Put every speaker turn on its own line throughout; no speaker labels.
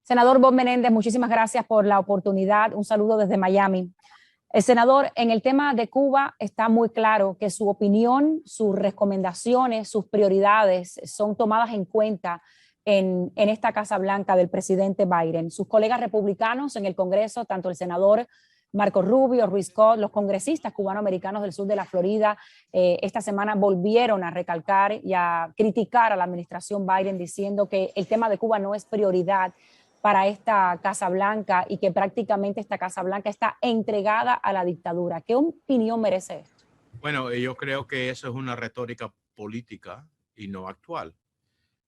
Senador Bob Menéndez, muchísimas gracias por la oportunidad. Un saludo desde Miami. El senador, en el tema de Cuba está muy claro que su opinión, sus recomendaciones, sus prioridades son tomadas en cuenta en esta Casa Blanca del presidente Biden. Sus colegas republicanos en el Congreso, tanto el senador Marco Rubio, Ruiz Scott, los congresistas cubanoamericanos del sur de la Florida, esta semana volvieron a recalcar y a criticar a la administración Biden diciendo que el tema de Cuba no es prioridad para esta Casa Blanca y que prácticamente esta Casa Blanca está entregada a la dictadura. ¿Qué opinión merece esto?
Bueno, yo creo que eso es una retórica política y no actual.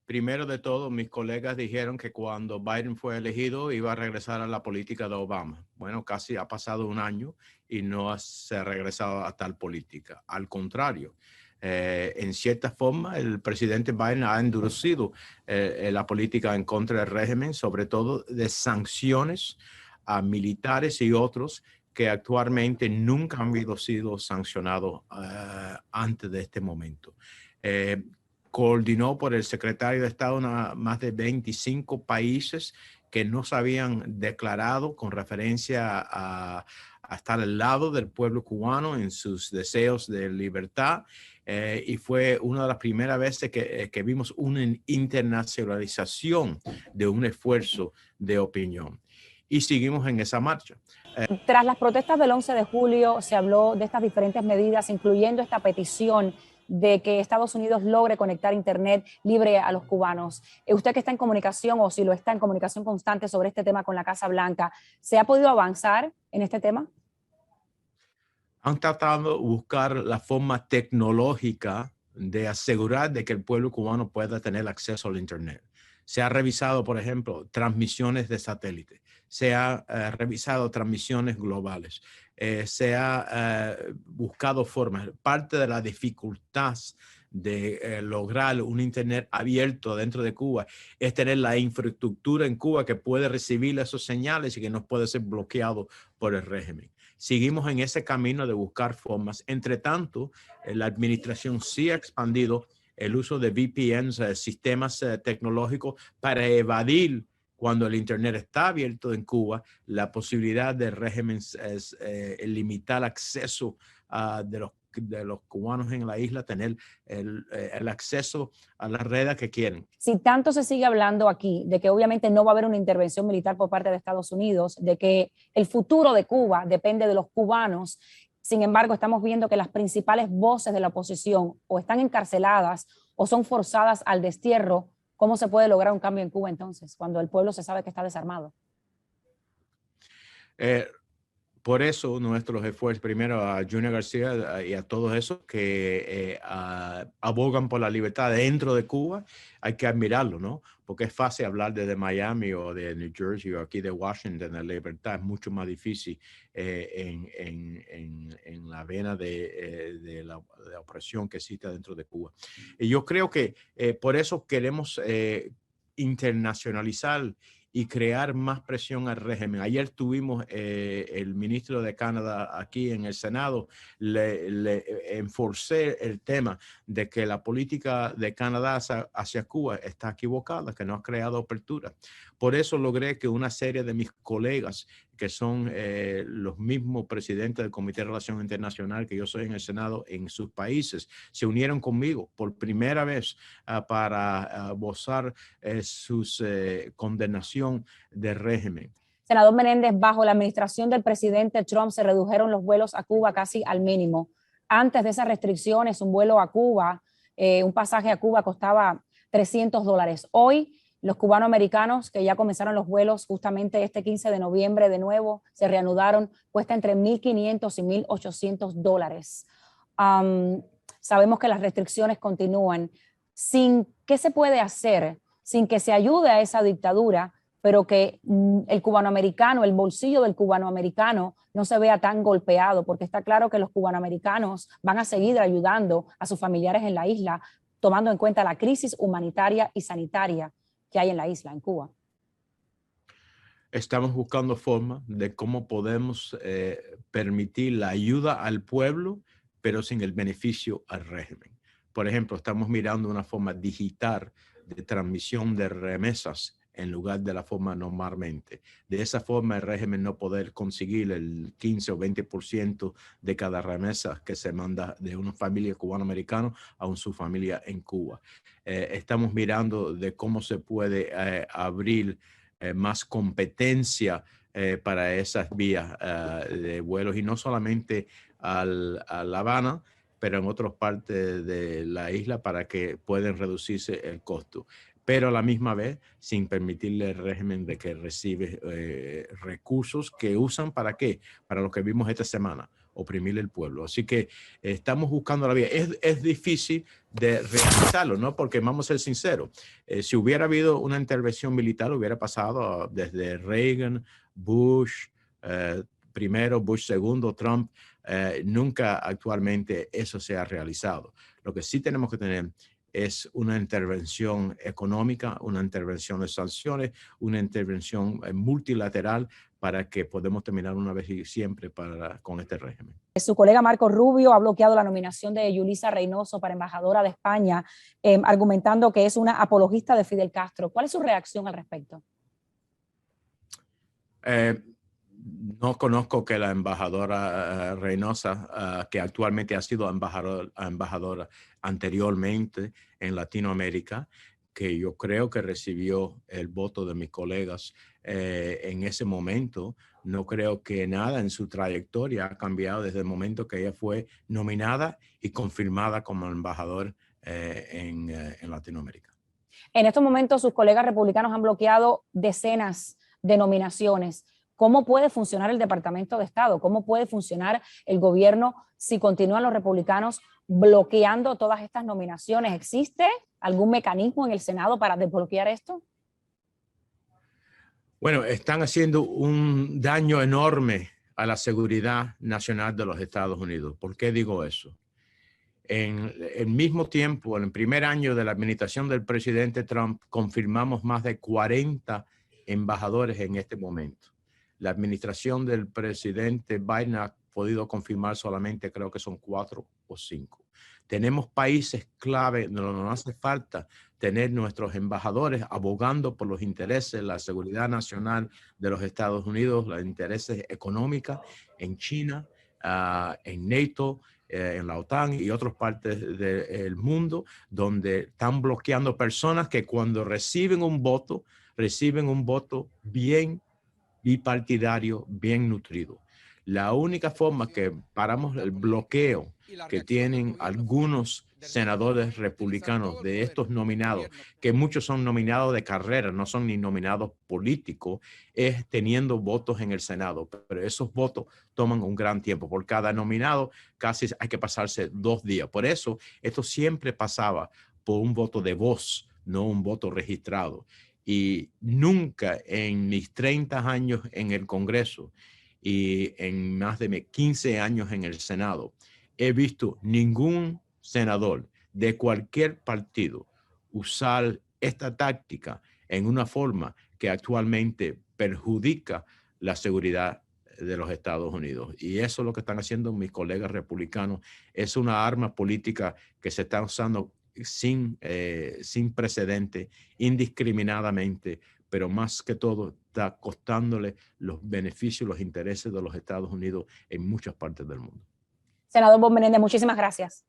Primero de todo, mis colegas dijeron que cuando Biden fue elegido iba a regresar a la política de Obama. Bueno, casi ha pasado un año y no se ha regresado a tal política. Al contrario, en cierta forma, el presidente Biden ha endurecido la política en contra del régimen, sobre todo de sanciones a militares y otros que actualmente nunca han sido sancionados antes de este momento. Coordinó por el secretario de Estado más de 25 países que no se habían declarado con referencia a estar al lado del pueblo cubano en sus deseos de libertad. Y fue una de las primeras veces que vimos una internacionalización de un esfuerzo de opinión. Y seguimos en esa marcha.
Tras las protestas del 11 de julio se habló de estas diferentes medidas, incluyendo esta petición de que Estados Unidos logre conectar Internet libre a los cubanos. Usted que está en comunicación, o si lo está en comunicación constante sobre este tema con la Casa Blanca, ¿se ha podido avanzar en este tema?
Han tratado de buscar la forma tecnológica de asegurar de que el pueblo cubano pueda tener acceso al Internet. Se ha revisado, por ejemplo, transmisiones de satélite. Se ha revisado transmisiones globales. Se ha buscado formas. Parte de la dificultad de lograr un Internet abierto dentro de Cuba es tener la infraestructura en Cuba que puede recibir esos señales y que no puede ser bloqueado por el régimen. Seguimos en ese camino de buscar formas. Entre tanto, la administración sí ha expandido el uso de VPNs, sistemas tecnológicos, para evadir, cuando el Internet está abierto en Cuba, la posibilidad del régimen es limitar acceso de los cubanos en la isla, tener el acceso a las redes que quieren.
Si tanto se sigue hablando aquí de que obviamente no va a haber una intervención militar por parte de Estados Unidos, de que el futuro de Cuba depende de los cubanos, sin embargo, estamos viendo que las principales voces de la oposición o están encarceladas o son forzadas al destierro. ¿Cómo se puede lograr un cambio en Cuba entonces, cuando el pueblo se sabe que está desarmado?
Por eso nuestros esfuerzos, primero a Junior García y a todos esos que abogan por la libertad dentro de Cuba, hay que admirarlo, ¿no? Porque es fácil hablar desde Miami o de New Jersey o aquí de Washington. La libertad es mucho más difícil en la vena de la opresión que existe dentro de Cuba. Y yo creo que por eso queremos internacionalizar y crear más presión al régimen. Ayer tuvimos el ministro de Canadá aquí en el Senado, le enforcé el tema de que la política de Canadá hacia Cuba está equivocada, que no ha creado apertura. Por eso logré que una serie de mis colegas, que son los mismos presidentes del Comité de Relación Internacional que yo soy en el Senado, en sus países, se unieron conmigo por primera vez para votar su condenación del régimen.
Senador Menéndez, bajo la administración del presidente Trump se redujeron los vuelos a Cuba casi al mínimo. Antes de esas restricciones, un vuelo a Cuba, un pasaje a Cuba costaba $300. Hoy, los cubanoamericanos que ya comenzaron los vuelos justamente este 15 de noviembre de nuevo, se reanudaron, cuesta entre $1,500 y $1,800. Sabemos que las restricciones continúan. ¿Qué se puede hacer sin que se ayude a esa dictadura, pero que el cubanoamericano, el bolsillo del cubanoamericano no se vea tan golpeado? Porque está claro que los cubanoamericanos van a seguir ayudando a sus familiares en la isla, tomando en cuenta la crisis humanitaria y sanitaria que hay en la isla, en Cuba.
Estamos buscando formas de cómo podemos permitir la ayuda al pueblo, pero sin el beneficio al régimen. Por ejemplo, estamos mirando una forma digital de transmisión de remesas en lugar de la forma normalmente. De esa forma el régimen no poder conseguir el 15 o 20% de cada remesa que se manda de una familia cubano-americana a su familia en Cuba. Estamos mirando de cómo se puede abrir más competencia para esas vías de vuelos, y no solamente a La Habana, pero en otras partes de la isla, para que puedan reducirse el costo, pero a la misma vez sin permitirle al régimen de que recibe recursos que usan ¿para qué? Para lo que vimos esta semana, oprimir el pueblo. Así que estamos buscando la vía. Es difícil de realizarlo, ¿no? Porque vamos a ser sinceros, si hubiera habido una intervención militar, hubiera pasado desde Reagan, Bush, primero, Bush segundo, Trump. Nunca actualmente eso se ha realizado. Lo que sí tenemos que tener es una intervención económica, una intervención de sanciones, una intervención multilateral para que podamos terminar una vez y siempre con este régimen.
Su colega Marco Rubio ha bloqueado la nominación de Yulisa Reynoso para embajadora de España, argumentando que es una apologista de Fidel Castro. ¿Cuál es su reacción al respecto?
No conozco que la embajadora Reynosa, que actualmente ha sido embajadora anteriormente en Latinoamérica, que yo creo que recibió el voto de mis colegas en ese momento. No creo que nada en su trayectoria ha cambiado desde el momento que ella fue nominada y confirmada como embajador en Latinoamérica.
En estos momentos sus colegas republicanos han bloqueado decenas de nominaciones. ¿Cómo puede funcionar el Departamento de Estado? ¿Cómo puede funcionar el gobierno si continúan los republicanos bloqueando todas estas nominaciones? ¿Existe algún mecanismo en el Senado para desbloquear esto?
Bueno, están haciendo un daño enorme a la seguridad nacional de los Estados Unidos. ¿Por qué digo eso? En el mismo tiempo, en el primer año de la administración del presidente Trump, confirmamos más de 40 embajadores en este momento. La administración del presidente Biden ha podido confirmar solamente, creo que son 4 o 5. Tenemos países clave donde nos hace falta tener nuestros embajadores abogando por los intereses, la seguridad nacional de los Estados Unidos, los intereses económicos en China, en NATO, en la OTAN y otras partes del mundo, donde están bloqueando personas que cuando reciben un voto bien bipartidario, bien nutrido. La única forma que paramos el bloqueo que tienen algunos senadores republicanos de estos nominados, que muchos son nominados de carrera, no son ni nominados políticos, es teniendo votos en el Senado. Pero esos votos toman un gran tiempo. Por cada nominado casi hay que pasarse 2 días. Por eso esto siempre pasaba por un voto de voz, no un voto registrado. Y nunca en mis 30 años en el Congreso y en más de 15 años en el Senado, he visto ningún senador de cualquier partido usar esta táctica en una forma que actualmente perjudica la seguridad de los Estados Unidos. Y eso es lo que están haciendo mis colegas republicanos. Es una arma política que se está usando sin precedente, indiscriminadamente, pero más que todo está costándole los beneficios, los intereses de los Estados Unidos en muchas partes del mundo.
Senador Bob Menéndez, muchísimas gracias.